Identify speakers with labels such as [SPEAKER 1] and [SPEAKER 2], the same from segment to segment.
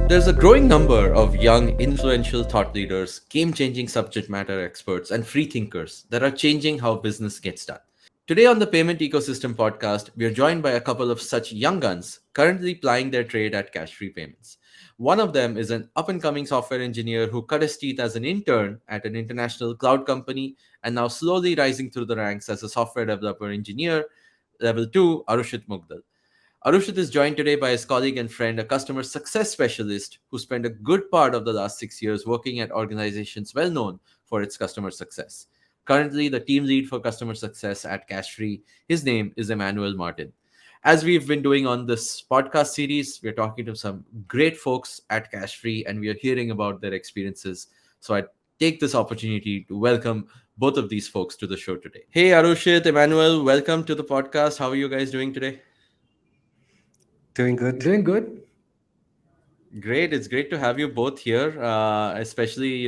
[SPEAKER 1] There's a growing number of young, influential thought leaders, game changing subject matter experts, and free thinkers that are changing how business gets done. Today on the Payment Ecosystem podcast, we are joined by a couple of such young guns currently plying their trade at Cashfree Payments. One of them is an up and coming software engineer who cut his teeth as an intern at an international cloud company and now slowly rising through the ranks as a software developer engineer, level 2, Arushit Mudgal. Arushit is joined today by his colleague and friend, a customer success specialist who spent a good part of the last 6 years working at organizations well known for its customer success. Currently, the team lead for customer success at Cashfree. His name is Emmanuel Martin. As we've been doing on this podcast series, we're talking to some great folks at Cashfree and we are hearing about their experiences. So I take this opportunity to welcome both of these folks to the show today. Hey, Arushit, Emmanuel, welcome to the podcast. How are you guys doing today?
[SPEAKER 2] Doing good.
[SPEAKER 3] Doing good.
[SPEAKER 1] Great. It's great to have you both here, especially,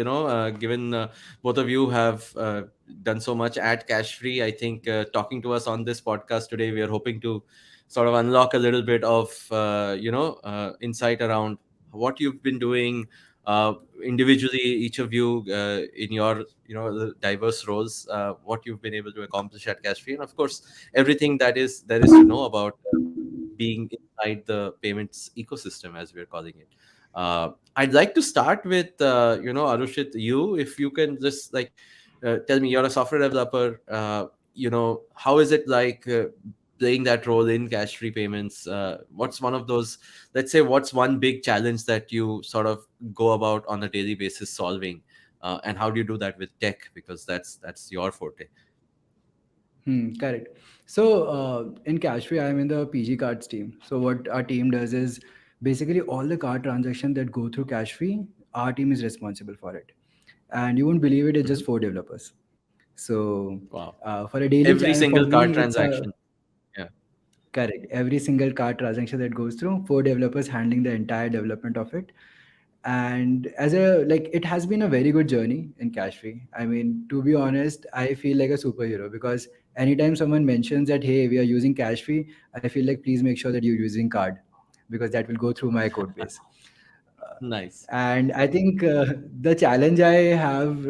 [SPEAKER 1] given both of you have done so much at Cashfree. I think talking to us on this podcast today, we are hoping to sort of unlock a little bit of, insight around what you've been doing individually, each of you in your, the diverse roles, what you've been able to accomplish at Cashfree. And of course, everything that is to know about being inside the payments ecosystem, as we're calling it. I'd like to start with, Arushit, you, if you can just tell me, you're a software developer. How is it like playing that role in cash-free payments? What's one of those, let's say, what's one big challenge that you sort of go about on a daily basis solving? And how do you do that with tech? Because that's your forte.
[SPEAKER 3] Correct. So in Cashfree, I'm in the PG cards team. So what our team does is basically all the card transactions that go through Cashfree, our team is responsible for it. And you won't believe it, it's
[SPEAKER 1] Mhm.
[SPEAKER 3] just 4 developers. So
[SPEAKER 1] Wow.
[SPEAKER 3] for a daily
[SPEAKER 1] Every
[SPEAKER 3] challenge, for
[SPEAKER 1] single card
[SPEAKER 3] me, it's a
[SPEAKER 1] transaction. Yeah.
[SPEAKER 3] correct. Every single card transaction that goes through, 4 developers handling the entire development of it. And as a like, it has been a very good journey in Cashfree. I mean, to be honest, I feel like a superhero because anytime someone mentions that, hey, we are using Cashfree, I feel like please make sure that you're using card because that will go through my code base.
[SPEAKER 1] Nice.
[SPEAKER 3] And I think the challenge I have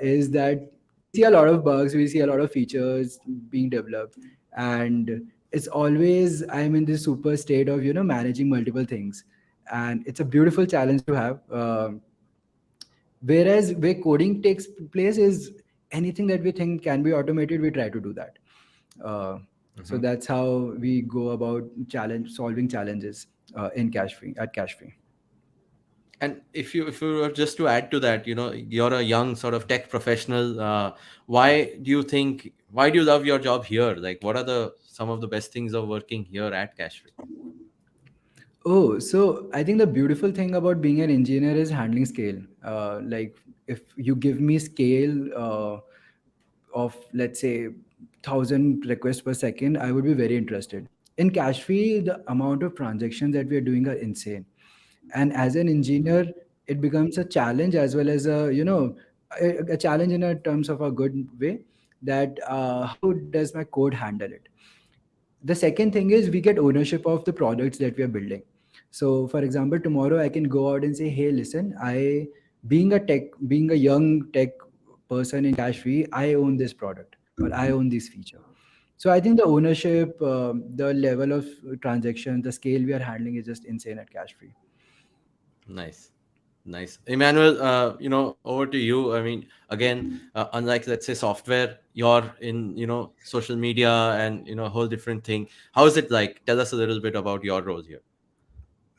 [SPEAKER 3] is that we see a lot of bugs, we see a lot of features being developed, and it's always I'm in this super state of managing multiple things, and it's a beautiful challenge to have. Whereas where coding takes place is anything that we think can be automated, we try to do that. Uh, so
[SPEAKER 1] Mhm.
[SPEAKER 3] that's how we go about challenge solving challenges in cash free.
[SPEAKER 1] And if you were just to add to that, you're a young sort of tech professional. Why do you love your job here? Like, what are the some of the best things of working here at Cashfree?
[SPEAKER 3] Oh, so I think the beautiful thing about being an engineer is handling scale. Like if you give me scale of let's say 1,000 requests per second, I would be very interested. In Cashfree, the amount of transactions that we are doing are insane, and as an engineer, it becomes a challenge as well as a challenge in a terms of a good way. That how does my code handle it? The second thing is we get ownership of the products that we are building. So for example, tomorrow I can go out and say, hey, listen, I being a young tech person in cash free, I own this product or I own this feature. So I think the ownership, the level of transaction, the scale we are handling is just insane at cash free.
[SPEAKER 1] Nice. Nice. Emmanuel, over to you. I mean, again, unlike, let's say, software, you're in, social media and, a whole different thing. How is it like? Tell us a little bit about your role here.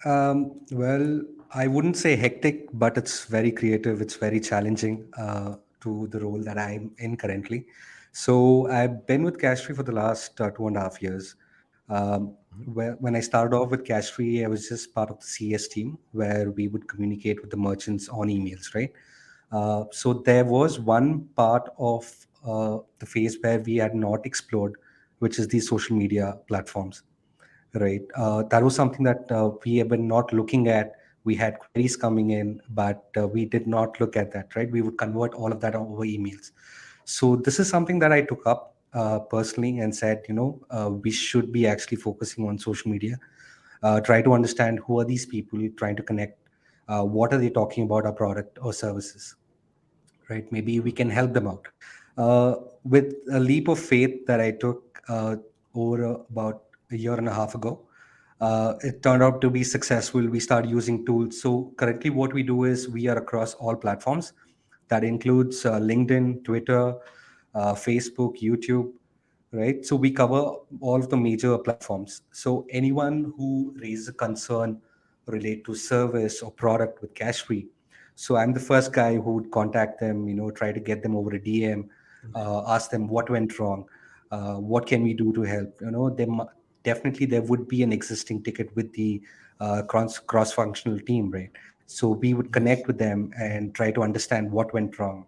[SPEAKER 2] Well, I wouldn't say hectic, but it's very creative. It's very challenging to the role that I'm in currently. So I've been with Cashfree for the last 2.5 years. When I started off with Cashfree, I was just part of the CS team where we would communicate with the merchants on emails, right? So there was one part of the phase where we had not explored, which is the social media platforms. Right. That was something that we have been not looking at. We had queries coming in, but we did not look at that. Right. We would convert all of that over emails. So this is something that I took up. personally and said, we should be actually focusing on social media. Try to understand who are these people trying to connect. What are they talking about our product or services? Right? Maybe we can help them out. With a leap of faith that I took over about a year and a half ago, it turned out to be successful. We started using tools. So currently, what we do is we are across all platforms. That includes LinkedIn, Twitter, Facebook, YouTube, right? So we cover all of the major platforms. So anyone who raises a concern relate to service or product with Cashfree, so I'm the first guy who would contact them, try to get them over a DM, ask them what went wrong, what can we do to help. Definitely there would be an existing ticket with the cross functional team, right? So we would connect
[SPEAKER 1] Nice.
[SPEAKER 2] with them and try to understand what went wrong,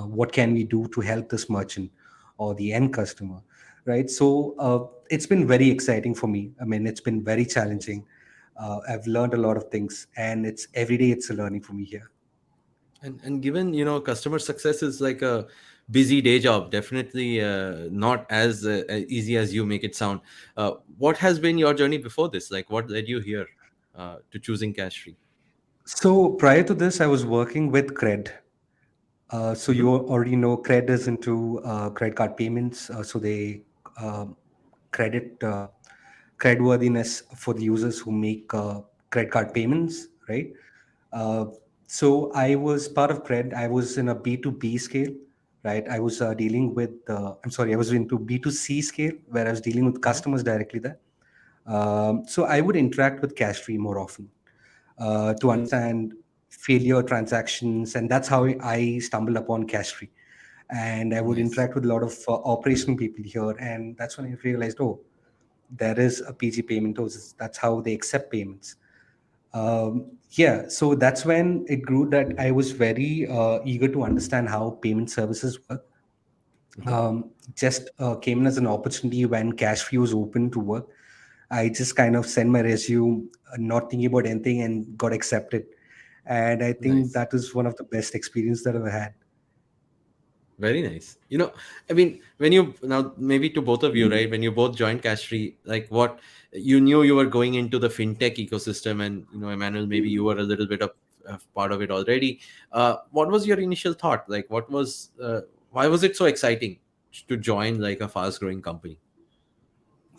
[SPEAKER 2] what can we do to help this merchant or the end customer, right? So it's been very exciting for me. I mean, it's been very challenging. I've learned a lot of things, and it's every day it's a learning for me here.
[SPEAKER 1] And given customer success is like a busy day job, definitely not as easy as you make it sound. What has been your journey before this? Like, what led you here to choosing cash free?
[SPEAKER 2] So prior to this, I was working with Cred. So
[SPEAKER 1] Hmm.
[SPEAKER 2] you already know Cred is into credit card payments. So they um credit creditworthiness for the users who make credit card payments, right? Uh, so I was part of Cred. I was in a B2B scale, right? I was dealing with, I'm sorry, I was into B2C scale where I was dealing with
[SPEAKER 1] Hmm.
[SPEAKER 2] customers directly there. So I would interact with Cashfree more often to
[SPEAKER 1] Nice.
[SPEAKER 2] understand failure transactions, and that's how I stumbled upon Cashfree. And I would
[SPEAKER 1] Nice.
[SPEAKER 2] interact with a lot of operational people here, and that's when I realized, oh, there is a PG payment. Oh, that's how they accept payments. Yeah, so that's when it grew that I was very eager to understand how payment services work.
[SPEAKER 1] Hmm.
[SPEAKER 2] Just came in as an opportunity when Cashfree was open to work. I just kind of sent my resume, not thinking about anything, and got accepted. And I think
[SPEAKER 1] Nice.
[SPEAKER 2] that is one of the best experience that I've had.
[SPEAKER 1] Very nice. I mean, when you now maybe to both of you, right? When you both joined Cashfree, like what you knew you were going into the fintech ecosystem, and Emmanuel, maybe you were a little bit of part of it already. What was your initial thought? Like, why was it so exciting to join like a fast-growing company?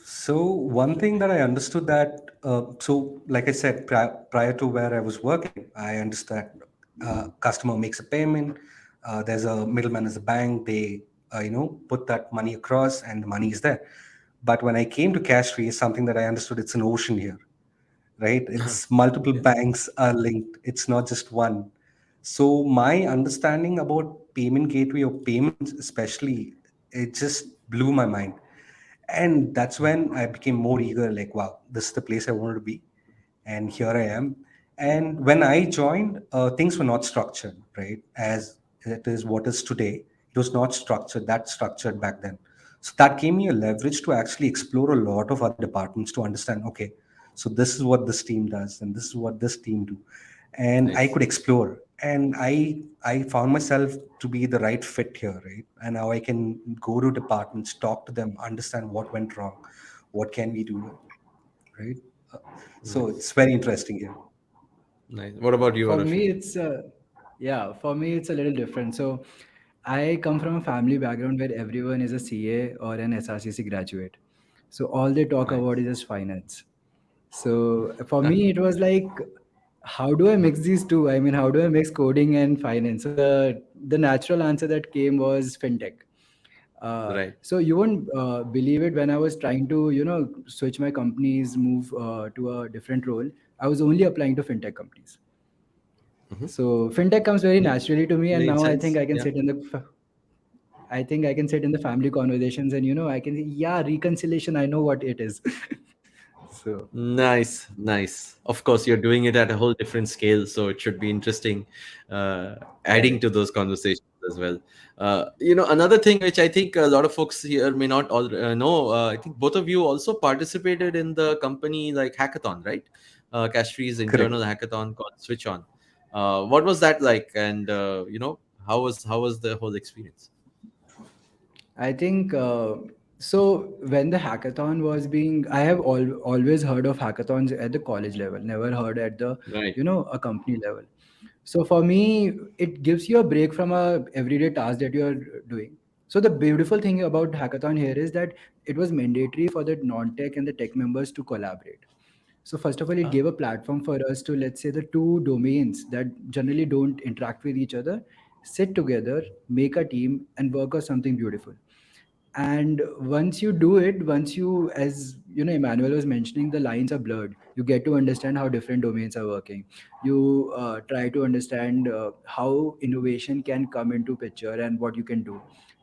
[SPEAKER 2] So one thing that I understood that, so like I said, prior to where I was working, I understand customer makes a payment. There's a middleman as a bank. They, put that money across, and the money is there. But when I came to Cashfree, it's something that I understood. It's an ocean here, right? It's multiple
[SPEAKER 1] Yeah.
[SPEAKER 2] banks are linked. It's not just one. So my understanding about payment gateway or payments, especially, it just blew my mind. And that's when I became more eager, like, wow, this is the place I wanted to be. And here I am. And when I joined, things were not structured, right? As it is what is today. It was not structured, that structured back then. So that gave me a leverage to actually explore a lot of other departments to understand, okay, so this is what this team does and this is what this team do. And I
[SPEAKER 1] Nice.
[SPEAKER 2] could explore. And I found myself to be the right fit here, right? And now I can go to departments, talk to them, understand what went wrong, what can we do, right? Uh, so
[SPEAKER 1] Nice.
[SPEAKER 2] it's very interesting here.
[SPEAKER 1] Nice. What about you,
[SPEAKER 3] For
[SPEAKER 1] Arushit?
[SPEAKER 3] me, yeah, for me, it's a little different. So, I come from a family background where everyone is a CA or an SRCC graduate. So, all they talk
[SPEAKER 1] Nice.
[SPEAKER 3] about is just finance. So, for me, it was like, how do I mix these two? I mean, how do I mix coding and finance? So, the natural answer that came was fintech.
[SPEAKER 1] Right.
[SPEAKER 3] So you won't believe it, when I was trying to switch my companies, move to a different role, I was only applying to fintech companies.
[SPEAKER 1] Hmm.
[SPEAKER 3] So fintech comes very
[SPEAKER 1] Yeah.
[SPEAKER 3] naturally to me, and
[SPEAKER 1] Made
[SPEAKER 3] now
[SPEAKER 1] sense. Yeah.
[SPEAKER 3] I think I can sit in the family conversations, and I can say, yeah, reconciliation, I know what it is. So
[SPEAKER 1] Nice, nice. Of course, you're doing it at a whole different scale, so it should be interesting, uh, adding to
[SPEAKER 3] correct.
[SPEAKER 1] those conversations as well. Another thing which I think a lot of folks here may not all know. I think both of you also participated in the company like hackathon, right? Cashfree's
[SPEAKER 2] Correct.
[SPEAKER 1] internal hackathon called Switch On. What was that like? And how was the whole experience?
[SPEAKER 3] I think so. When the hackathon was being, I have always heard of hackathons at the college level, never heard at the
[SPEAKER 1] Right.
[SPEAKER 3] a company level. So for me, it gives you a break from a everyday task that you are doing. So the beautiful thing about hackathon here is that it was mandatory for the non-tech and the tech members to collaborate. So first of all, it
[SPEAKER 1] Ah,
[SPEAKER 3] gave a platform for us to, let's say, the two domains that generally don't interact with each other, sit together, make a team, and work on something beautiful. And once you do it, once you, as you know, Emmanuel was mentioning, the lines are blurred. You get to understand how different domains are working. You try to understand how innovation can come into picture and what you can do.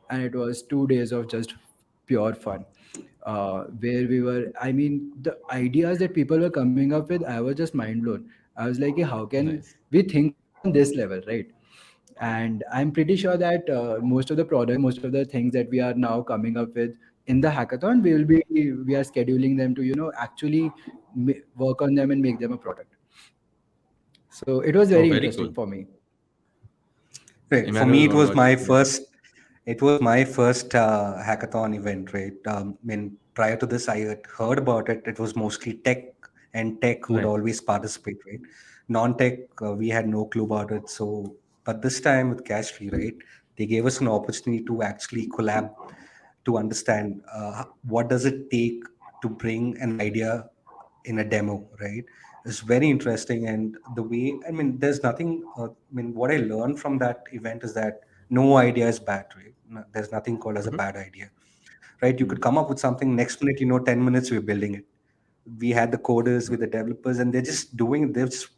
[SPEAKER 3] And it was 2 days of just pure fun, where we were, I mean, the ideas that people were coming up with, I was just mind blown. I was like, "Hey, how can
[SPEAKER 1] nice.
[SPEAKER 3] we think on this level, right?" And I'm pretty sure that most of the products, most of the things that we are now coming up with in the hackathon, we are scheduling them to actually work on them and make them a product. So it was
[SPEAKER 1] Oh,
[SPEAKER 3] very
[SPEAKER 1] very
[SPEAKER 3] interesting
[SPEAKER 1] cool.
[SPEAKER 3] for me.
[SPEAKER 2] Right. For
[SPEAKER 1] Emmanuel,
[SPEAKER 2] me,
[SPEAKER 1] what about you?
[SPEAKER 2] it was my first hackathon event, right? I mean, prior to this, I had heard about it. It was mostly tech, and tech would
[SPEAKER 1] Right.
[SPEAKER 2] always participate, right? Non-tech, we had no clue about it. So, but this time with Cashfree, right, they gave us an opportunity to actually collab to understand what does it take to bring an idea in a demo, right? It's very interesting. And the way, I mean, there's nothing, I mean, what I learned from that event is that no idea is bad, right? There's nothing called as a
[SPEAKER 1] Mhm.
[SPEAKER 2] bad idea, right? You could
[SPEAKER 3] Hmm.
[SPEAKER 2] come up with something, next minute, 10 minutes, we're building it. We had the coders with the developers, and they're just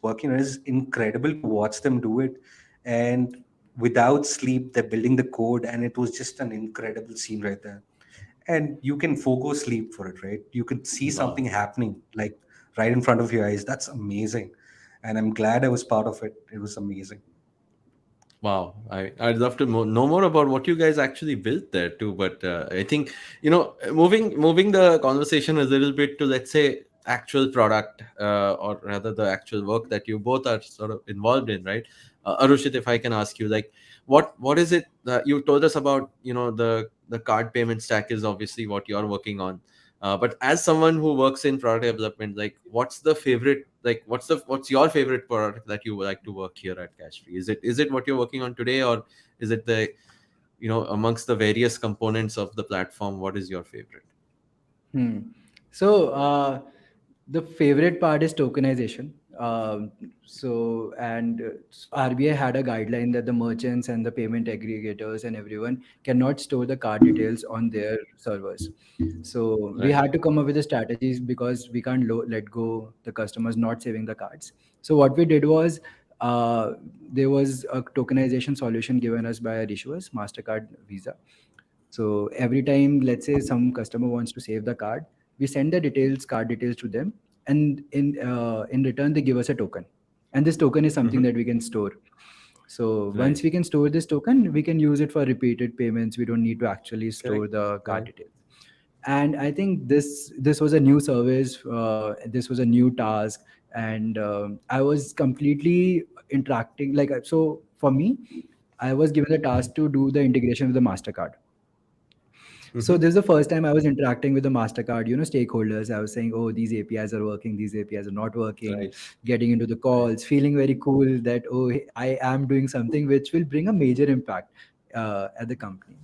[SPEAKER 2] working. It's incredible to watch them do it. And without sleep, they're building the code, and it was just an incredible scene right there. And you can forgo sleep for it, right? You could see
[SPEAKER 1] Wow.
[SPEAKER 2] something happening like right in front of your eyes. That's amazing. And I'm glad I was part of it. It was amazing.
[SPEAKER 1] Wow, I'd love to know more about what you guys actually built there too. But I think moving the conversation a little bit to, let's say, actual product, or rather the actual work that you both are sort of involved in, right? Arushit, if I can ask you, like, what is it that you told us about? The card payment stack is obviously what you're working on. But as someone who works in product development, like, what's your favorite product that you would like to work here at Cashfree? Is it what you're working on today, or is it amongst the various components of the platform, what is your favorite?
[SPEAKER 3] Hmm. So the favorite part is tokenization. So RBI had a guideline that the merchants and the payment aggregators and everyone cannot store the card details on their servers. So we
[SPEAKER 1] Right.
[SPEAKER 3] had to come up with the strategies because we can't let go the customers not saving the cards. So what we did was, uh, there was a tokenization solution given us by our issuers, Mastercard, Visa. So every time, let's say some customer wants to save the card, we send the details, card details to them, and in return they give us a token, and this token is something
[SPEAKER 1] Hmm.
[SPEAKER 3] that we can store. So
[SPEAKER 1] Right.
[SPEAKER 3] once we can store this token, we can use it for repeated payments. We don't need to actually store
[SPEAKER 2] Correct.
[SPEAKER 3] the card
[SPEAKER 2] Correct.
[SPEAKER 3] details. And I think this was a new service. This was a new task, and I was completely interacting. So for me, I was given the task to do the integration with the Mastercard. So
[SPEAKER 1] Hmm.
[SPEAKER 3] this is the first time I was interacting with the Mastercard, stakeholders. I was saying, "Oh, these APIs are working, these APIs are not working."
[SPEAKER 1] Right.
[SPEAKER 3] Getting into the
[SPEAKER 1] Right.
[SPEAKER 3] calls, feeling very cool that, oh, hey, I am doing something which will bring a major impact at the company.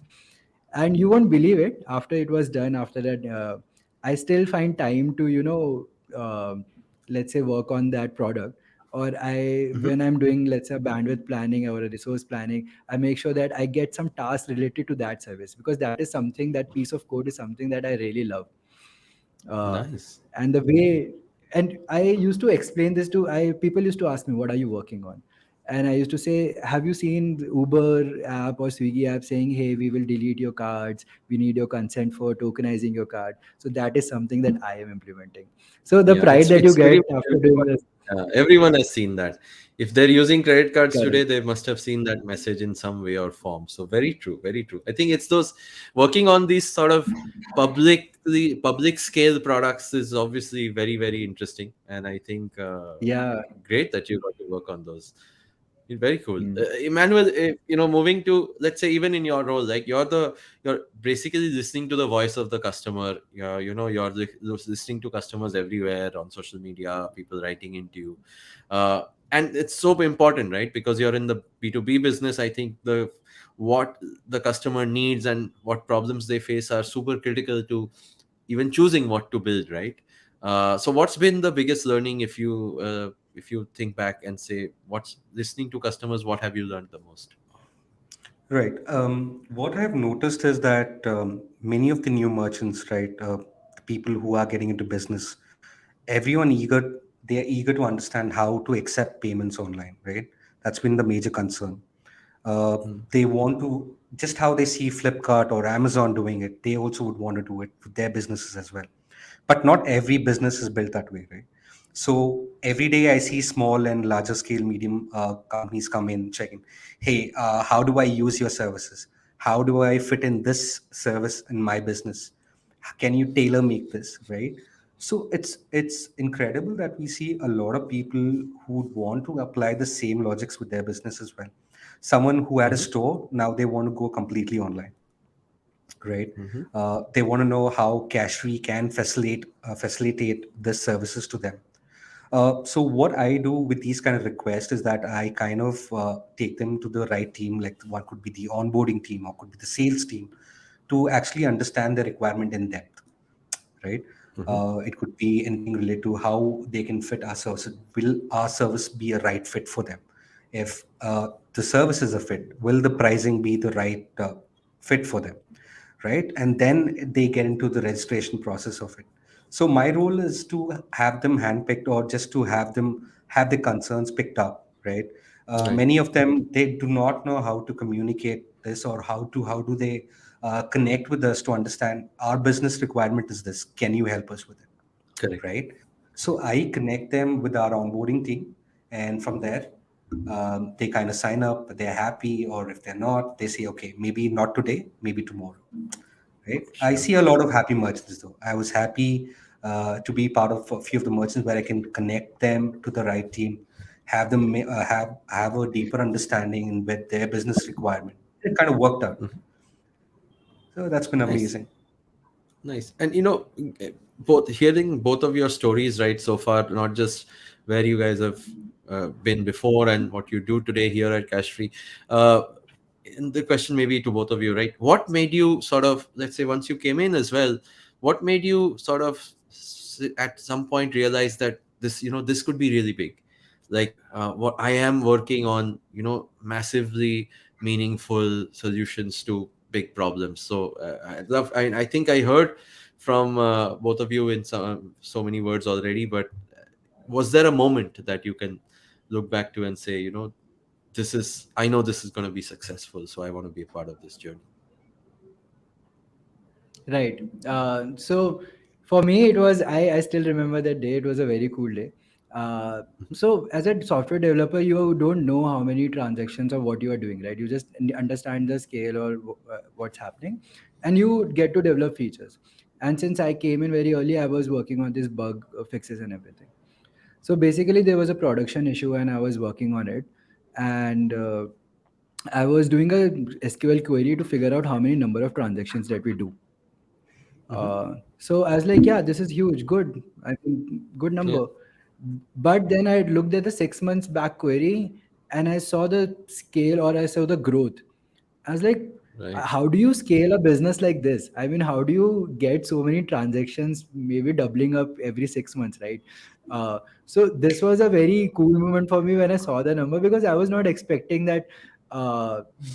[SPEAKER 3] And you won't believe it. After it was done, after that, I still find time to, let's say, work on that product. Or
[SPEAKER 1] Hmm.
[SPEAKER 3] when I'm doing, let's say, bandwidth planning or a resource planning, I make sure that I get some tasks related to that service, because that is something, that piece of code is something that I really love. uh,
[SPEAKER 1] Nice.
[SPEAKER 3] and the way, and I used to explain this to, I people used to ask me, what are you working on? And I used to say, have you seen the Uber app or Swiggy app saying, hey, we will delete your cards, we need your consent for tokenizing your card? So that is something that I am implementing. So the
[SPEAKER 1] Yeah,
[SPEAKER 3] pride that you
[SPEAKER 1] it's
[SPEAKER 3] get
[SPEAKER 1] pretty much
[SPEAKER 3] after doing this.
[SPEAKER 1] everyone has seen that. If they're using credit cards today,
[SPEAKER 3] Correct.
[SPEAKER 1] they must have seen that message in some way or form. So very true, very true. I think it's those working on these sort of public scale products is obviously very, very interesting, and I think
[SPEAKER 3] Yeah.
[SPEAKER 1] great that you got to work on those. Very cool.
[SPEAKER 3] Mm.
[SPEAKER 1] Emmanuel, moving to, let's say, even in your role, like you're basically listening to the voice of the customer. You're listening to customers everywhere on social media, people writing into you. Uh, and it's so important, right? Because you're in the B2B business. I think what the customer needs and what problems they face are super critical to even choosing what to build, right? So what's been the biggest learning, if you think back and say, what's listening to customers, what have you learned the most?
[SPEAKER 2] Right. What I've noticed is that many of the new merchants, right, the people who are getting into business, everyone they're eager to understand how to accept payments online, right? That's been the major concern. Uh,
[SPEAKER 1] Mm.
[SPEAKER 2] they want to, just how they see Flipkart or Amazon doing it, they also would want to do it with their businesses as well. But not every business is built that way, right? So every day I see small and larger scale medium companies come in checking, hey, how do I use your services? How do I fit in this service in my business? Can you tailor make this, right? So it's incredible that we see a lot of people who would want to apply the same logics with their business as well. Someone who had a
[SPEAKER 1] Mm-hmm.
[SPEAKER 2] store, now they want to go completely online, right?
[SPEAKER 1] Mm-hmm.
[SPEAKER 2] They want to know how Cashfree can facilitate the services to them. So what I do with these kind of requests is that I kind of take them to the right team, like one could be the onboarding team or could be the sales team, to actually understand the requirement in depth, right?
[SPEAKER 1] Mm-hmm.
[SPEAKER 2] It could be anything related to how they can fit our service. Will our service be a right fit for them? If the service is a fit, will the pricing be the right fit for them? Right? And then they get into the registration process of it. So my role is to have them handpicked or just to have them have the concerns picked up, right?
[SPEAKER 1] Right.
[SPEAKER 2] Many of them, they do not know how to communicate this or how do they connect with us to understand our business requirement is this. Can you help us with it?
[SPEAKER 1] Correct.
[SPEAKER 2] Right? So I connect them with our onboarding team, and from there, they kind of sign up. They're happy, or if they're not, they say, okay, maybe not today, maybe tomorrow. Right? I
[SPEAKER 1] Sure.
[SPEAKER 2] see a lot of happy merchants though. I was happy to be part of a few of the merchants where I can connect them to the right team, have them have a deeper understanding in with their business requirement. It kind of worked out.
[SPEAKER 1] Mhm.
[SPEAKER 2] So that's been
[SPEAKER 1] Nice.
[SPEAKER 2] amazing.
[SPEAKER 1] Nice. And both hearing both of your stories, right, so far, not just where you guys have been before and what you do today here at Cashfree. Uh, and the question maybe to both of you, right? What made you sort of, let's say, once you came in as well, what made you sort of at some point realize that this could be really big? Like what I am working on, massively meaningful solutions to big problems. So I think I heard from both of you in so many words already, but was there a moment that you can look back to and say, I know this is going to be successful, so I want to be a part of this journey?
[SPEAKER 3] Right. So for me, it was, I still remember that day. It was a very cool day.
[SPEAKER 1] Mhm.
[SPEAKER 3] So as a software developer, you don't know how many transactions or what you are doing, right? You just understand the scale or what's happening, and you get to develop features. And since I came in very early, I was working on this bug fixes and everything. So basically, there was a production issue, and I was working on it, and I was doing a SQL query to figure out how many number of transactions that we do.
[SPEAKER 1] Mhm.
[SPEAKER 3] So I was like, yeah, this is huge, good. I mean, good
[SPEAKER 1] Yeah.
[SPEAKER 3] number. But then I looked at the 6 months back query and I saw the scale or I saw the growth. I was like,
[SPEAKER 1] Right.
[SPEAKER 3] how do you scale a business like this? I mean, how do you get so many transactions, maybe doubling up every 6 months, right? So this was a very cool moment for me when I saw the number because I was not expecting that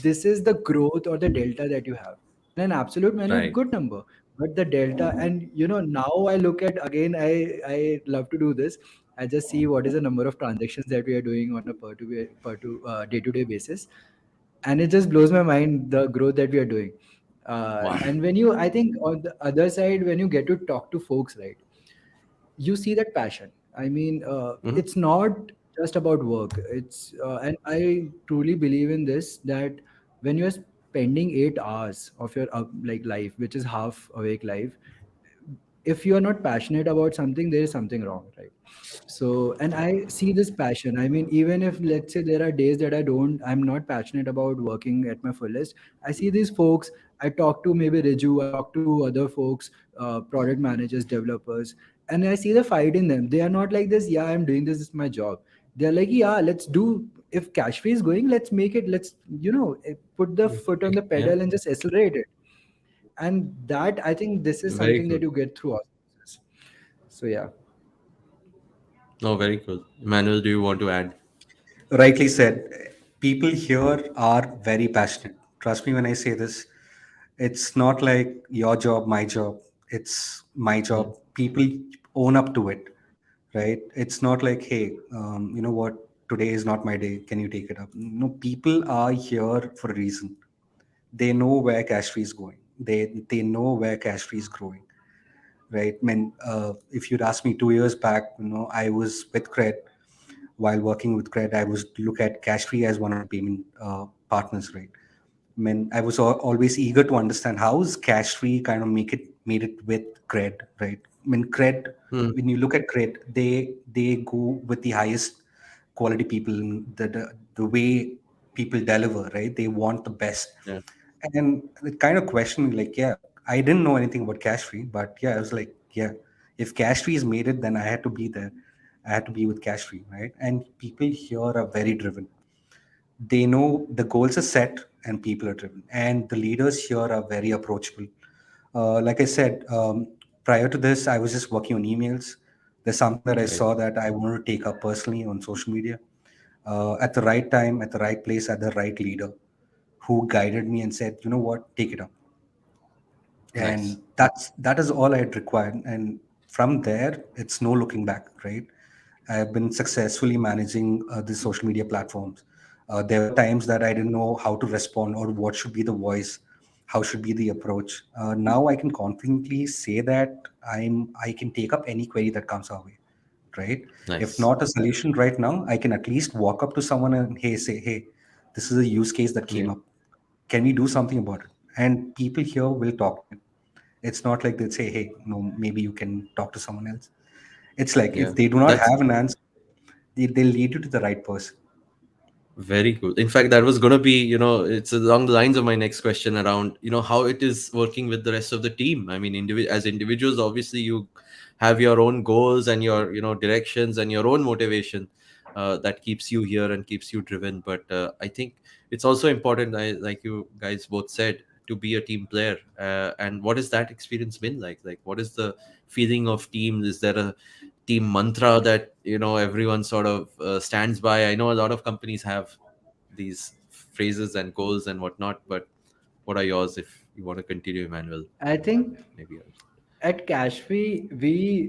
[SPEAKER 3] this is the growth or the delta that you have. In an absolute value,
[SPEAKER 1] Right.
[SPEAKER 3] good number, but the delta, and now I look at again. I love to do this. I just see what is the number of transactions that we are doing on a per to day to day basis, and it just blows my mind the growth that we are doing.
[SPEAKER 1] Wow.
[SPEAKER 3] And when I think on the other side, when you get to talk to folks, right, you see that passion. I mean,
[SPEAKER 1] Mhm.
[SPEAKER 3] it's not just about work. And I truly believe in this, that when you are spending 8 hours of your like life, which is half awake life, if you are not passionate about something, there is something wrong, right? So, and I see this passion. I mean, even if let's say there are days that I'm not passionate about working at my fullest, I see these folks. I talk to maybe Riju, I talk to other folks, product managers, developers, and I see the fight in them. They are not like this, yeah, I'm doing this, is my job. They're like, yeah, let's do, if Cashfree is going, let's make it, let's, put the foot on the
[SPEAKER 1] Yeah,
[SPEAKER 3] pedal and just accelerate it. And that, I think this is
[SPEAKER 1] very
[SPEAKER 3] something
[SPEAKER 1] cool.
[SPEAKER 3] that you get through osmosis. So, yeah.
[SPEAKER 1] No, very cool. Emmanuel, do you want to add?
[SPEAKER 2] Rightly said. People here are very passionate. Trust me when I say this. It's not like your job, my job. It's my
[SPEAKER 1] Hmm.
[SPEAKER 2] job. People own up to it, right? It's not like, hey, you know what? Today is not my day. Can you take it up? No, people are here for a reason. They know where Cashfree is going. They know where Cashfree is growing, right? I mean, if you'd asked me 2 years back, I was with Cred. While working with Cred, I was look at Cashfree as one of the payment partners, right? I mean, I was always eager to understand how is Cashfree kind of made it with Cred, right? I mean, Cred,
[SPEAKER 1] Hmm.
[SPEAKER 2] when you look at Cred, they go with the highest quality people, the way people deliver, right? They want the best.
[SPEAKER 1] Yeah,
[SPEAKER 2] And it kind of questioned me, like, yeah, I didn't know anything about Cashfree, but yeah, I was like, yeah, if Cashfree has made it, then I had to be there. I had to be with Cashfree, right? And people here are very driven. They know the goals are set and people are driven, and the leaders here are very approachable. Like I said, prior to this, I was just working on emails. There's something that I
[SPEAKER 1] right.
[SPEAKER 2] saw that I wanted to take up personally on social media, at the right time, at the right place, at the right leader who guided me and said, you know what, take it up.
[SPEAKER 1] Nice.
[SPEAKER 2] And that is all I had required. And from there, it's no looking back, right? I've been successfully managing the social media platforms. There were times that I didn't know how to respond or what should be the voice, how should be the approach. Now I can confidently say that I can take up any query that comes our way, right? If
[SPEAKER 1] Nice.
[SPEAKER 2] not a solution right now, I can at least walk up to someone and say, hey, this is a use case that
[SPEAKER 1] Yeah.
[SPEAKER 2] came up. Can we do something about it? And people here will talk to you. It's not like they'll say, hey, no, maybe you can talk to someone else. It's like
[SPEAKER 1] Yeah.
[SPEAKER 2] if they do not
[SPEAKER 1] That's
[SPEAKER 2] have an answer, they'll lead you to the right person.
[SPEAKER 1] very cool. In fact, that was going to be, it's along the lines of my next question around, how it is working with the rest of the team. I mean, as individuals, obviously, you have your own goals and your, directions and your own motivation that keeps you here and keeps you driven. But I think it's also important, like you guys both said, to be a team player. And what has that experience been like? Like, what is the feeling of team? Is there a team mantra that everyone sort of stands by? I know a lot of companies have these phrases and goals and whatnot, but what are yours? If you want to continue, Emmanuel,
[SPEAKER 3] I think
[SPEAKER 1] maybe yours.
[SPEAKER 3] at Cashfree, we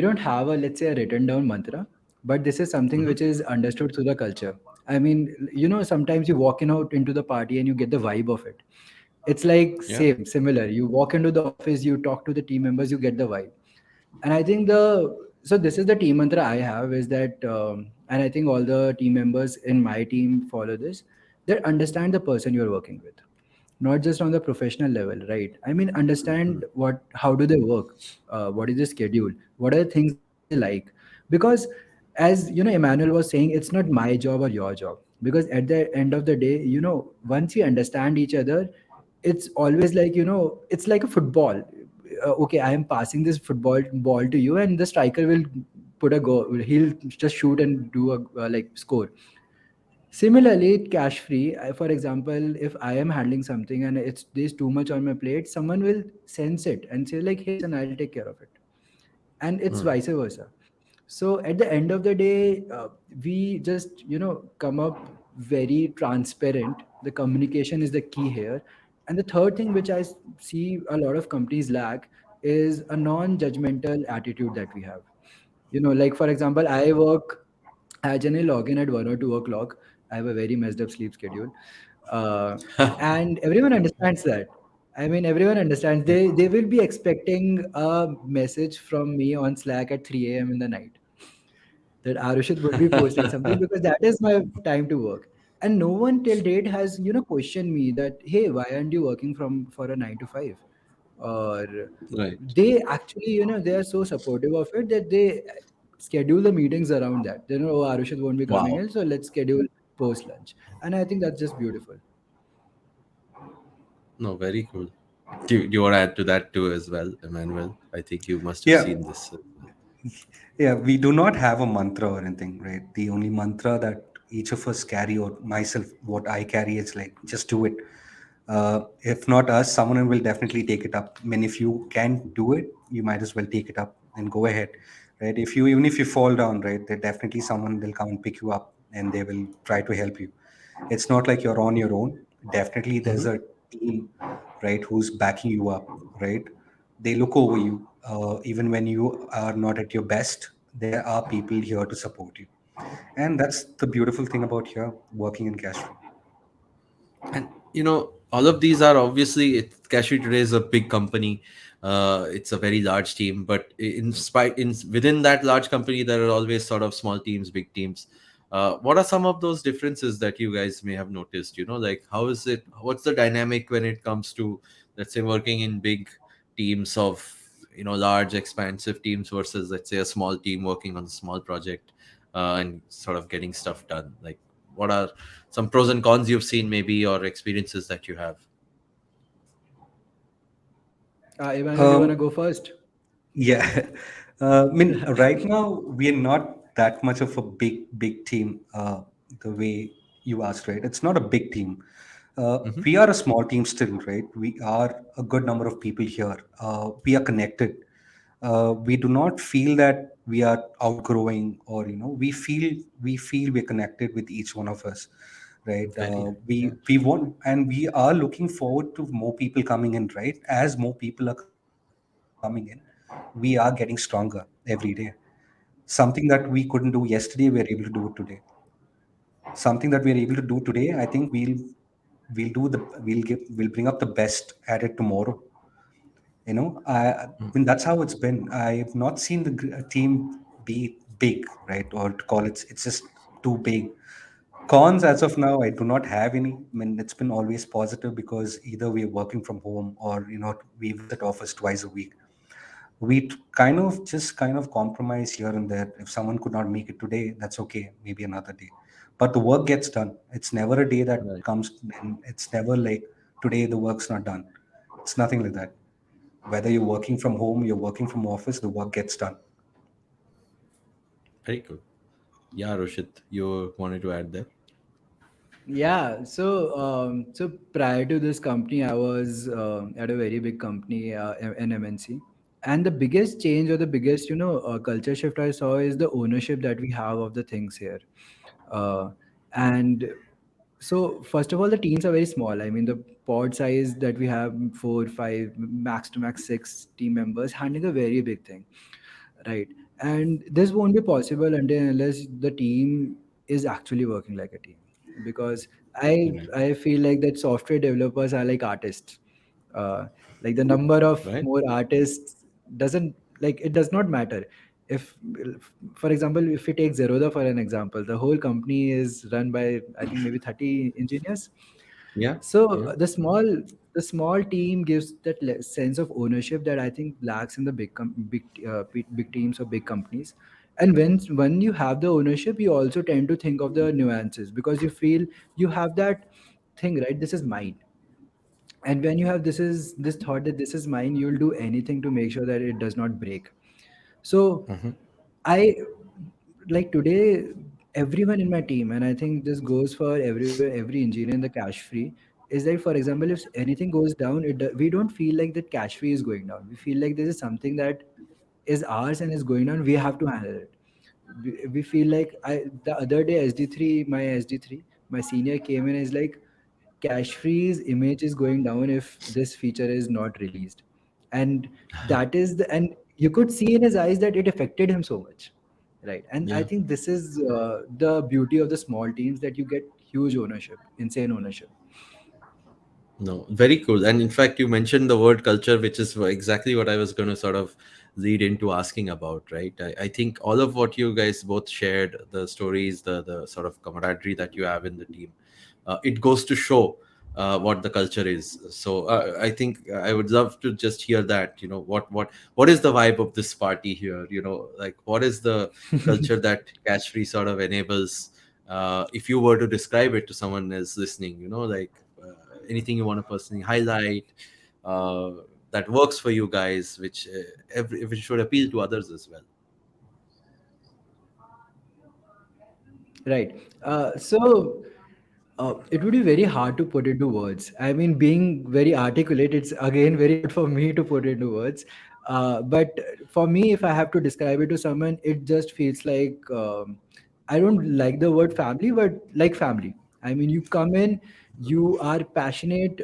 [SPEAKER 3] don't have a, let's say, a written down mantra, but this is something
[SPEAKER 1] Hmm.
[SPEAKER 3] which is understood through the culture. I mean, sometimes you walk in out into the party and you get the vibe of it. It's like
[SPEAKER 1] Yeah.
[SPEAKER 3] same, similar. You walk into the office, you talk to the team members, you get the vibe. And I think so this is the team mantra I have is that, and I think all the team members in my team follow this, that understand the person you're working with, not just on the professional level, right? I mean, understand how do they work, what is the schedule, what are the things that they like. Because as Emmanuel was saying, it's not my job or your job, because at the end of the day, once we understand each other, it's always like, it's like a football. Okay, I am passing this football ball to you, and the striker will put a goal, he'll just shoot and do a like score. Similarly, cash free, for example, if I am handling something and there's too much on my plate, someone will sense it and say like, "Hey, listen, I'll take care of it," and it's
[SPEAKER 1] Hmm.
[SPEAKER 3] vice versa. So at the end of the day, we just come up very transparent. The communication is the key here, and the third thing which see a lot of companies lack is a non-judgmental attitude that we have. Like for example, I generally log in at 1 or 2 o'clock. I have a very messed up sleep schedule, uh, and everyone understands that. I mean, everyone understands. They will be expecting a message from me on Slack at 3 a.m. in the night that Arushit would be posting something, because that is my time to work. And no one till date has questioned me that, hey, why aren't you working for a 9 to 5? or
[SPEAKER 1] Right.
[SPEAKER 3] they actually, they are so supportive of it that they schedule the meetings around that. They know, oh, Arushit won't be coming
[SPEAKER 1] Wow.
[SPEAKER 3] in, so let's schedule post lunch. And I think that's just beautiful.
[SPEAKER 1] No, very cool. Do you want to add to that too as well, Emmanuel? I think you must have
[SPEAKER 2] Yeah,
[SPEAKER 1] seen this as well.
[SPEAKER 2] yeah, we do not have a mantra or anything, right? The only mantra that each of us carry, or myself, what I carry is like, just do it. If not us, someone will definitely take it up. I mean, if you can do it, you might as well take it up and go ahead, right? If you, even if you fall down, right, there definitely someone will come and pick you up and they will try to help you. It's not like you're on your own. Definitely, there's
[SPEAKER 1] Hmm.
[SPEAKER 2] a team, right, who's backing you up, right? They look over you, even when you are not at your best. There are people here to support you, and that's the beautiful thing about here working in Cashfree.
[SPEAKER 1] And all of these are obviously Cashfree today is a big company. It's a very large team, but within that large company, there are always sort of small teams, big teams. What are some of those differences that you guys may have noticed? Like how is it? What's the dynamic when it comes to, let's say, working in big teams of large, expansive teams versus, let's say, a small team working on a small project and sort of getting stuff done? Like, what are some pros and cons you've seen, maybe, or experiences that you have?
[SPEAKER 3] Emmanuel, you want to
[SPEAKER 2] Um,
[SPEAKER 3] go first?
[SPEAKER 2] Yeah, I mean, right now we are not that much of a big team. The way you asked, right? It's not a big team.
[SPEAKER 1] Hmm.
[SPEAKER 2] We are a small team still, right? We are a good number of people here. We are connected. We do not feel that we are outgrowing, or we feel we're connected with each one of us, right?
[SPEAKER 1] Very nice. Yeah.
[SPEAKER 2] We want, and we are looking forward to more people coming in, right? As more people are coming in, we are getting stronger every day. Something that we couldn't do yesterday, we're able to do it today. Something that we're able to do today, I think we'll bring up the best at it tomorrow. I mean, that's how it's been. I've not seen the team be big, right? Or to call it's just too big. Cons as of now, I do not have any. I mean, it's been always positive because either we're working from home, or we visit office twice a week. We kind of compromise here and there. If someone could not make it today, that's okay, maybe another day. But the work gets done. It's never a day that
[SPEAKER 1] Right.
[SPEAKER 2] comes, and it's never like today the work's not done. It's nothing like that. Whether you're working from home, you're working from office, the work gets done.
[SPEAKER 1] Very cool. Yeah, Roshit, you wanted to add there?
[SPEAKER 3] Yeah, so prior to this company, I was at a very big company, an MNC, and the biggest change, or the biggest culture shift I saw, is the ownership that we have of the things here. And so first of all, the teams are very small. I mean, the pod size that we have, 4 5, max to max 6 team members handling a very big thing, right? And this won't be possible unless the team is actually working like a team. Because i
[SPEAKER 1] Right.
[SPEAKER 3] i feel like that software developers are like artists. uh, like the number of
[SPEAKER 1] Right.
[SPEAKER 3] more artists doesn't, like, it does not matter. If, for example, if we take Zerodha for an example, the whole company is run by, I think, maybe 30 engineers.
[SPEAKER 1] Yeah.
[SPEAKER 3] So
[SPEAKER 1] Yeah.
[SPEAKER 3] the small team gives that sense of ownership that I think lacks in the big teams or big companies. And when you have the ownership, you also tend to think of the nuances, because you feel you have that thing, right? This is mine. And when you have this thought that this is mine, you'll do anything to make sure that it does not break. So
[SPEAKER 1] Hmm.
[SPEAKER 3] I, like, today, everyone in my team, and I think this goes for every engineer in the cash free, is like, for example, if anything goes down, we don't feel like that cash free is going down. We feel like this is something that is ours and is going on. We have to handle it. We feel like, the other day, SD3, my senior came in and is like, cash free's image is going down if this feature is not released. And and you could see in his eyes that it affected him so much, right? And I
[SPEAKER 1] Yeah.
[SPEAKER 3] think this is the beauty of the small teams, that you get huge ownership, insane ownership.
[SPEAKER 1] No, very cool. And in fact, you mentioned the word culture, which is exactly what I was going to sort of lead into asking about, right? I think all of what you guys both shared, the stories, the sort of camaraderie that you have in the team, it goes to show what the culture is. So I think I would love to just hear that. What is the vibe of this party here? Like what is the culture that Cashfree sort of enables? If you were to describe it to someone else listening, like anything you want to personally highlight uh, that works for you guys, which should appeal to others as well.
[SPEAKER 3] Right. It would be very hard to put into words. I mean, being very articulate, it's again very hard for me to put into words. But for me, if I have to describe it to someone, it just feels like I don't like the word family, but like family. I mean, you come in, you are passionate,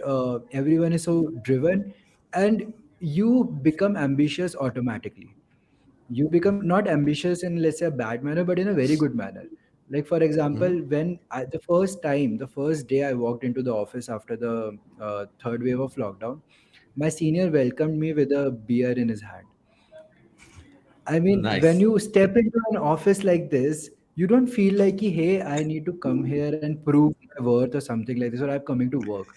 [SPEAKER 3] everyone is so driven, and you become ambitious automatically. You become not ambitious in, let's say, a bad manner, but in a very good manner. Like for example,
[SPEAKER 1] Mhm.
[SPEAKER 3] the first day I walked into the office after the third wave of lockdown, my senior welcomed me with a beer in his hand. I mean, when
[SPEAKER 1] Nice.
[SPEAKER 3] you step into an office like this, you don't feel like, hey, I need to come here and prove my worth or something like this, or I'm coming to work.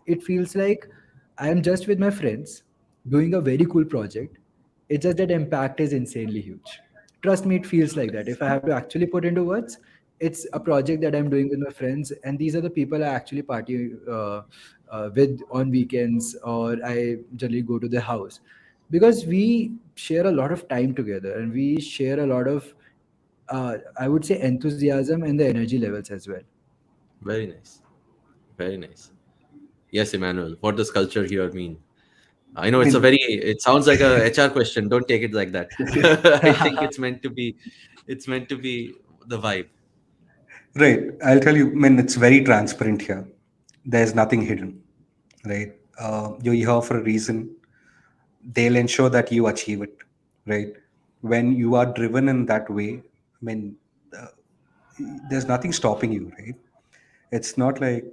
[SPEAKER 3] It feels like I am just with my friends doing a very cool project. It's just that impact is insanely huge. Trust me, it feels like that. If I have to actually put into words, it's a project that I'm doing with my friends, and these are the people I actually party with on weekends, or I generally go to their house because we share a lot of time together and we share a lot of I would say enthusiasm and the energy levels as well.
[SPEAKER 1] Very nice. Very nice. Yes, Emmanuel. What does culture here mean? I know
[SPEAKER 2] I mean,
[SPEAKER 1] it sounds like a HR question. Don't take it like that. I think it's meant to be the vibe.
[SPEAKER 2] right. I'll tell you, I mean, it's very transparent here. There's nothing hidden, right? You're here for a reason. They'll ensure that you achieve it, right? When you are driven in that way, I mean, uh, there's nothing stopping you, right? It's not like,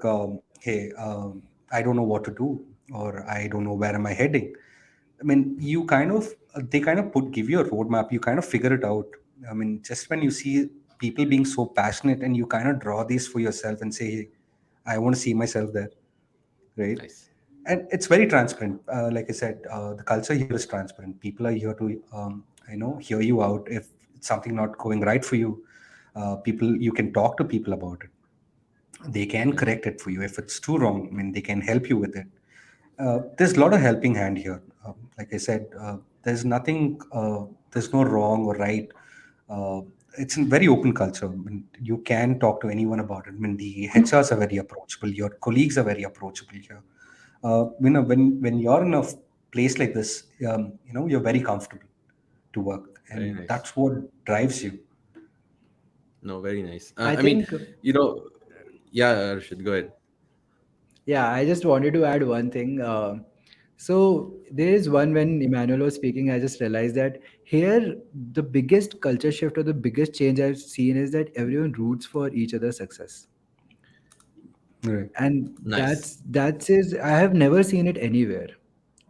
[SPEAKER 2] hey, I don't know what to do, or I don't know where am I heading. I mean, you kind of they kind of give you a roadmap. You kind of figure it out. I mean, just when you see people being so passionate, and you kind of draw these for yourself and say, hey, I want to see myself there, right?
[SPEAKER 1] Nice.
[SPEAKER 2] And it's very transparent. Like I said, the culture here is transparent. People are here to, hear you out if it's something not going right for you. People, you can talk to people about it. They can
[SPEAKER 1] Nice.
[SPEAKER 2] correct it for you if it's too wrong. I mean, they can help you with it. There's a lot of helping hand here. Like I said, there's nothing. There's no wrong or right. Uh, it's a very open culture. I mean, you can talk to anyone about it. I mean, the HRs are very approachable. Your colleagues are very approachable here. When you're in a place like this, you're very comfortable to work,
[SPEAKER 1] Very
[SPEAKER 2] and
[SPEAKER 1] nice.
[SPEAKER 2] that's what drives you.
[SPEAKER 1] No, very nice.
[SPEAKER 3] I
[SPEAKER 1] I mean,
[SPEAKER 3] think,
[SPEAKER 1] you know, yeah, Arshid, go ahead.
[SPEAKER 3] yeah, I just wanted to add one thing. So there is one, when Emmanuel was speaking, I just realized that here the biggest culture shift or the biggest change I've seen is that everyone roots for each other's success.
[SPEAKER 2] Right.
[SPEAKER 3] And
[SPEAKER 1] Nice.
[SPEAKER 3] that's is I have never seen it anywhere.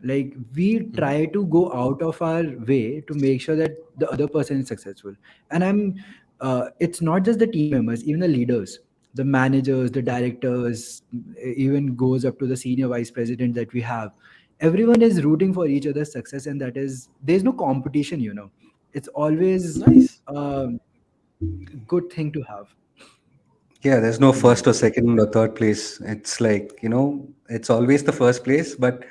[SPEAKER 3] Like we
[SPEAKER 1] Hmm.
[SPEAKER 3] try to go out of our way to make sure that the other person is successful. And it's not just the team members, even the leaders, the managers, the directors, even goes up to the senior vice president that we have. Everyone is rooting for each other's success, and that is, there's no competition, it's always
[SPEAKER 1] Nice.
[SPEAKER 3] a good thing to have.
[SPEAKER 2] Yeah, there's no first or
[SPEAKER 1] Nice.
[SPEAKER 2] second or third place. It's like, it's always the first place, but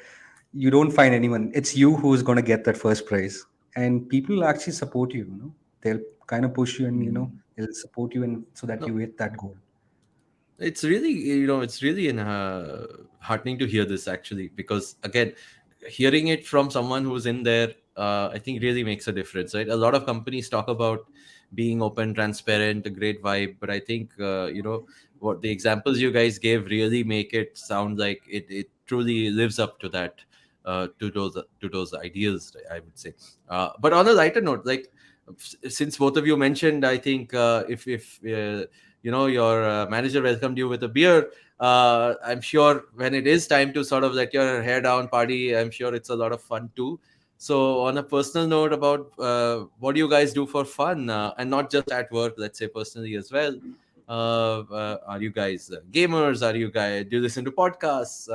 [SPEAKER 2] you don't find anyone. It's you who's going to get that first prize. And people actually support you. They'll kind of push you, and,
[SPEAKER 3] Hmm.
[SPEAKER 2] they'll support you, and so that
[SPEAKER 1] No,
[SPEAKER 2] you hit that goal.
[SPEAKER 1] it's really heartening to hear this actually, because again, hearing it from someone who's in there, I think really makes a difference, right? A lot of companies talk about being open, transparent, a great vibe, but I think what the examples you guys gave really make it sound like it truly lives up to that, to those ideals, I would say. But on a lighter note, like, since both of you mentioned, I think if your manager welcomed you with a beer, I'm sure when it is time to sort of let your hair down party, I'm sure it's a lot of fun too. So on a personal note, about what do you guys do for fun, and not just at work, let's say personally as well, Are you guys gamers? Are you guys do you listen to podcasts?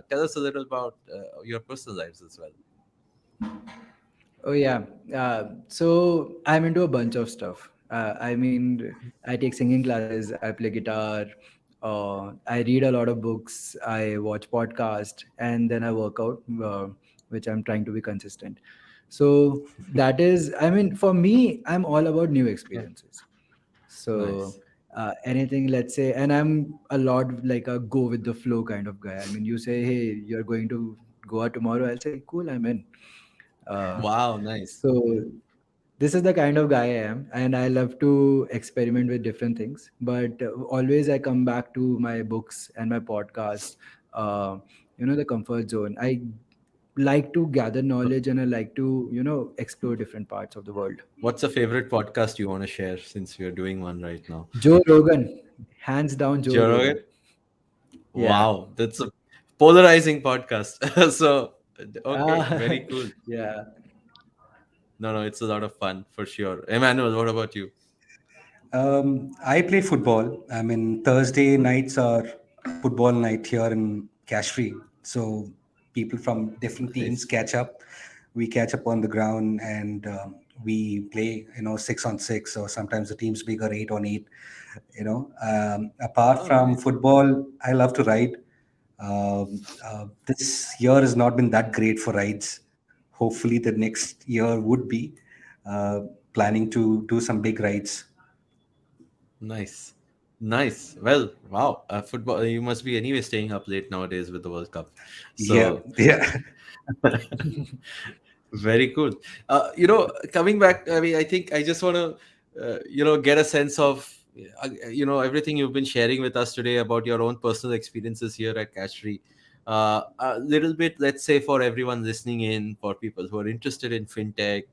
[SPEAKER 1] Tell us a little about your personal lives as well.
[SPEAKER 3] Oh yeah. So I'm into a bunch of stuff. I mean, I take singing classes. I play guitar. I read a lot of books. I watch podcasts, and then I work out, which I'm trying to be consistent. So that is, I mean, for me, I'm all about new experiences. So
[SPEAKER 1] Nice.
[SPEAKER 3] anything, let's say, and I'm a lot like a go with the flow kind of guy. I mean, you say, hey, you're going to Goa tomorrow. I'll say, cool, I'm in. Uh,
[SPEAKER 1] Wow, nice.
[SPEAKER 3] so this is the kind of guy I am, and I love to experiment with different things. But always I come back to my books and my podcast. Uh, the comfort zone. I like to gather knowledge, and I like to explore different parts of the world.
[SPEAKER 1] What's a favorite podcast you want to share since we are doing one right now?
[SPEAKER 3] Joe Rogan, hands down, Joe
[SPEAKER 1] Joe Rogan?
[SPEAKER 3] Rogan. Yeah.
[SPEAKER 1] Wow, that's a polarizing podcast. So, okay,
[SPEAKER 3] Ah,
[SPEAKER 1] very cool.
[SPEAKER 3] yeah.
[SPEAKER 1] No, no, it's a lot of fun for sure. Emmanuel, what about you?
[SPEAKER 2] I play football. I mean, Thursday nights are football night here in Cashfree. So people from different teams
[SPEAKER 1] Nice.
[SPEAKER 2] catch up. We catch up on the ground and we play, 6 on 6, or sometimes the team's bigger, 8 on 8. Apart
[SPEAKER 1] Oh,
[SPEAKER 2] from
[SPEAKER 1] nice.
[SPEAKER 2] football, I love to ride. This year has not been that great for rides. Hopefully, the next year would be. Uh, Planning to do some big rides.
[SPEAKER 1] Nice. Nice. Well, wow. Football, you must be anyway staying up late nowadays with the World Cup.
[SPEAKER 2] Yeah,
[SPEAKER 1] So,
[SPEAKER 2] yeah.
[SPEAKER 1] very cool. Coming back, I mean, I think I just want to, get a sense of, everything you've been sharing with us today about your own personal experiences here at Cashfree. A little bit, let's say, for everyone listening in, for people who are interested in fintech,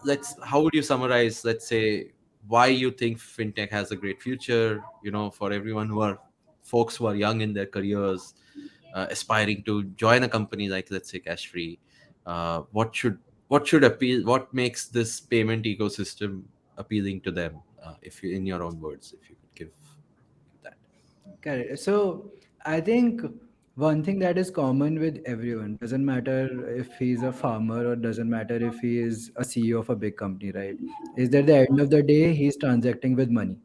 [SPEAKER 1] let's how would you summarize, let's say, why you think fintech has a great future, for everyone who are folks who are young in their careers, aspiring to join a company like, let's say, Cashfree. What should appeal, what makes this payment ecosystem appealing to them, if you, in your own words, if you could give that.
[SPEAKER 3] Correct. So I think one thing that is common with everyone, doesn't matter if he's a farmer or doesn't matter if he is a CEO of a big company, right? Is that at the end of the day, he's transacting with money.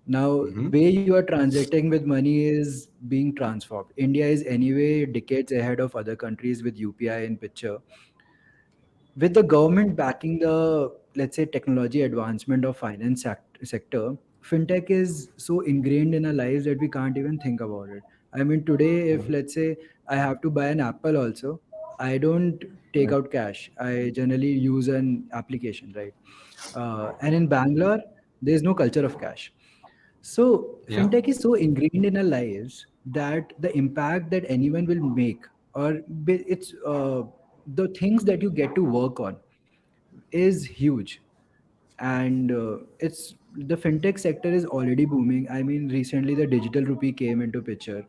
[SPEAKER 3] Now,
[SPEAKER 1] Hmm.
[SPEAKER 3] way you are transacting with money is being transformed. India is anyway decades ahead of other countries with UPI in picture. With the government backing the, let's say, technology advancement of finance sector, fintech is so ingrained in our lives that we can't even think about it. I mean, today, if let's say I have to buy an apple also, I don't take out cash. I generally use an application, right? And in Bangalore, there's no culture of cash. So
[SPEAKER 1] Yeah.
[SPEAKER 3] fintech is so ingrained in our lives that the impact that anyone will make, or it's the things that you get to work on, is huge. And it's the fintech sector is already booming. I mean, recently the digital rupee came into picture,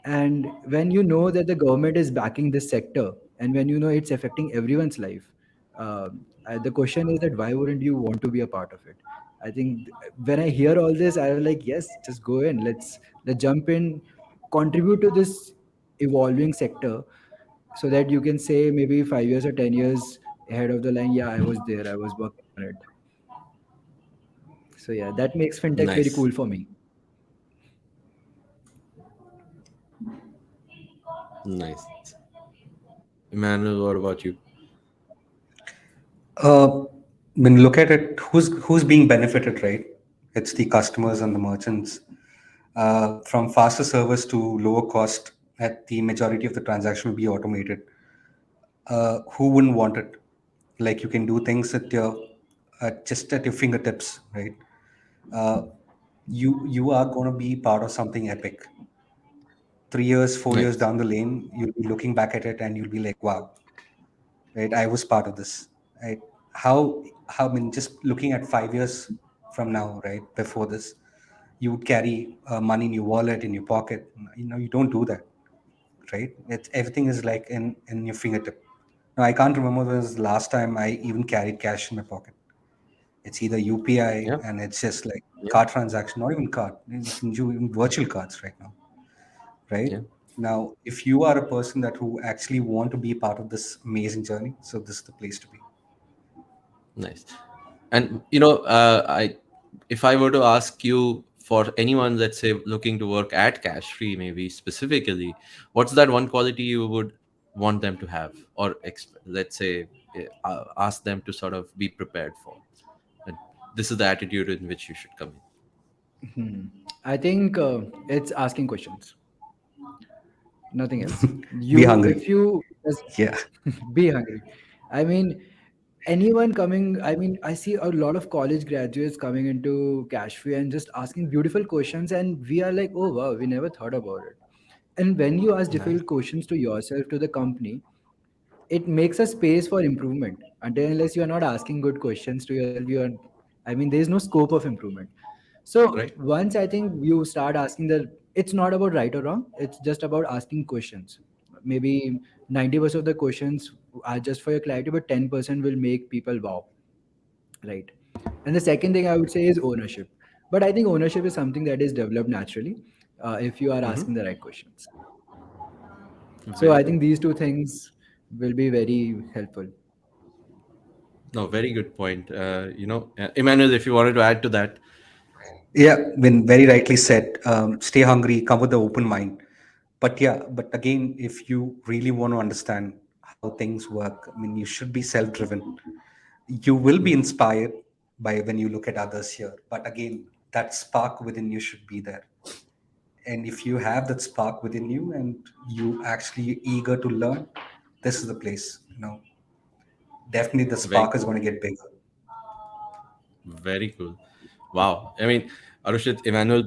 [SPEAKER 3] and when you know that the government is backing this sector, and when you know it's affecting everyone's life, the question is that why wouldn't you want to be a part of it? I think when I hear all this, I was like, yes, just go in. Let's jump in, contribute to this evolving sector, so that you can say maybe 5 years or 10 years ahead of the line, yeah, I was there, I was working on it. So yeah, that makes fintech very
[SPEAKER 1] Nice.
[SPEAKER 3] cool for me.
[SPEAKER 1] Nice. Emmanuel, what about you?
[SPEAKER 2] Uh, when you look at it, who's being benefited, right? It's the customers and the merchants. From faster service to lower cost, that the majority of the transaction will be automated. Who wouldn't want it? Like you can do things at your just at your fingertips, right? Uh, you are going to be part of something epic. 3 years, 4 years
[SPEAKER 1] Nice.
[SPEAKER 2] down the lane, you'll be looking back at it and you'll be like, wow, right? I was part of this, right? How I mean, just looking at 5 years from now, right? Before this, you would carry money in your wallet, in your pocket. You don't do that, right? It's everything is like in your fingertip. Now I can't remember when was the last time I even carried cash in my pocket. It's either UPI,
[SPEAKER 1] Yeah.
[SPEAKER 2] and it's just like
[SPEAKER 1] Yeah.
[SPEAKER 2] card transaction, not even card. You can do even virtual cards right now, right?
[SPEAKER 1] Yeah.
[SPEAKER 2] Now, if you are a person that who actually want to be part of this amazing journey, so this is the place to be.
[SPEAKER 1] Nice. And I if I were to ask you, for anyone, let's say, looking to work at Cashfree, maybe specifically, what's that one quality you would want them to have, or let's say, ask them to sort of be prepared for? And this is the attitude in which you should come
[SPEAKER 3] Hmm. I think it's asking questions, nothing else.
[SPEAKER 2] Be
[SPEAKER 3] You, if
[SPEAKER 2] hungry.
[SPEAKER 3] you just
[SPEAKER 2] Yeah.
[SPEAKER 3] be hungry. I mean, anyone coming, I mean, I see a lot of college graduates coming into Cashfree and just asking beautiful questions, and we are like, oh wow, we never thought about it. And when you ask
[SPEAKER 1] in. Nice.
[SPEAKER 3] difficult questions to yourself, to the company, it makes a space for improvement. Until unless you are not asking good questions to yourself, you are, I mean, there is no scope of improvement. So
[SPEAKER 1] Right.
[SPEAKER 3] once I think you start asking the, it's not about right or wrong, it's just about asking questions. Maybe 90% of the questions are just for your clarity, but 10% will make people wow, right? And the second thing I would say is ownership. But I think ownership is something that is developed naturally if you are
[SPEAKER 1] Hmm.
[SPEAKER 3] asking the right questions. So
[SPEAKER 1] Very
[SPEAKER 3] I
[SPEAKER 1] good.
[SPEAKER 3] think these two things will be very helpful.
[SPEAKER 1] No, very good point. Emmanuel, if you wanted to add to that.
[SPEAKER 2] Yeah, when very rightly said, stay hungry, come with the open mind. But yeah, but again, if you really want to understand how things work, I mean, you should be self-driven. You will be
[SPEAKER 1] Mhm.
[SPEAKER 2] inspired by when you look at others here. But again, that spark within you should be there. And if you have that spark within you and you actually eager to learn, this is the place. Definitely the
[SPEAKER 1] Very
[SPEAKER 2] spark is
[SPEAKER 1] cool.
[SPEAKER 2] going to get bigger.
[SPEAKER 1] Very cool. Wow. I mean, Arushit, Emmanuel,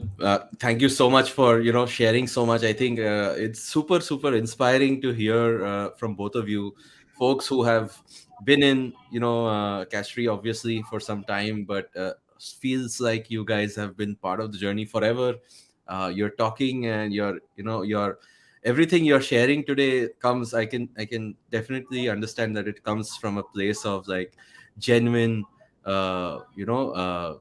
[SPEAKER 1] thank you so much for sharing so much. I think it's super super inspiring to hear from both of you, folks who have been in cash free obviously for some time, but feels like you guys have been part of the journey forever. You're talking, and you're everything you're sharing today comes. I can definitely understand that it comes from a place of like genuine uh, you know, uh,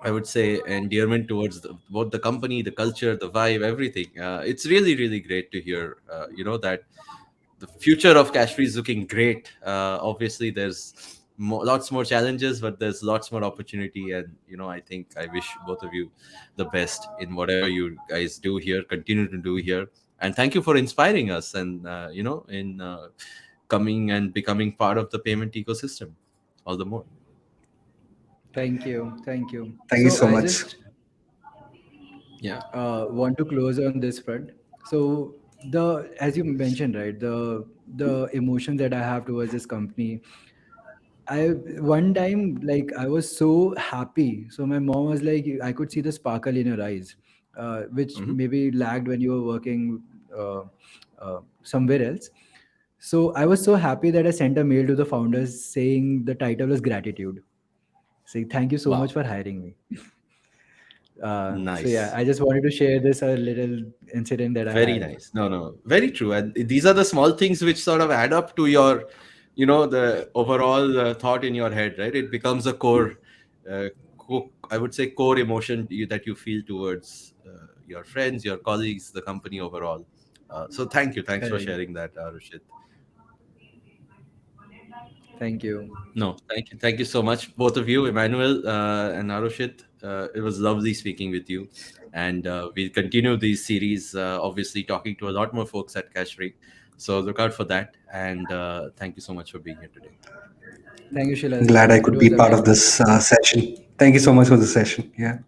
[SPEAKER 1] I would say endearment towards both the company, the culture, the vibe, everything. It's really, really great to hear, that the future of Cashfree is looking great. Obviously, there's lots more challenges, but there's lots more opportunity. And, I think I wish both of you the best in whatever you guys do here, continue to do here. And thank you for inspiring us and, in coming and becoming part of the payment ecosystem all the more.
[SPEAKER 3] Thank you. Thank you.
[SPEAKER 2] Thank you
[SPEAKER 3] So
[SPEAKER 2] so
[SPEAKER 3] I
[SPEAKER 2] much.
[SPEAKER 3] just
[SPEAKER 1] Yeah.
[SPEAKER 3] want to close on this front. So the, as you mentioned, right, the emotions that I have towards this company, I, one time, like, I was so happy. So my mom was like, I could see the sparkle in your eyes, which
[SPEAKER 1] Hmm.
[SPEAKER 3] maybe lagged when you were working somewhere else. So I was so happy that I sent a mail to the founders saying the title was gratitude, saying thank you so much
[SPEAKER 1] Wow.
[SPEAKER 3] for hiring me. So yeah,
[SPEAKER 1] Nice.
[SPEAKER 3] I just wanted to share this a little incident that I
[SPEAKER 1] Very
[SPEAKER 3] had.
[SPEAKER 1] nice. No, no, very true. And these are the small things which sort of add up to your, the overall thought in your head, right? It becomes a core, I would say, core emotion that you feel towards your friends, your colleagues, the company overall. So thank you. Thanks for
[SPEAKER 3] Correct.
[SPEAKER 1] sharing that, Rushit.
[SPEAKER 3] Thank you.
[SPEAKER 1] No, thank you. Thank you so much, both of you, Emmanuel and Arushit. It was lovely speaking with you. And we'll continue these series, obviously, talking to a lot more folks at Cashfree. So look out for that. And thank you so much for being here today.
[SPEAKER 3] Thank you,
[SPEAKER 2] Glad I
[SPEAKER 3] Shiladitya. It
[SPEAKER 2] could be
[SPEAKER 3] was
[SPEAKER 2] part of
[SPEAKER 3] amazing.
[SPEAKER 2] this session. Thank you so much for the session. Yeah.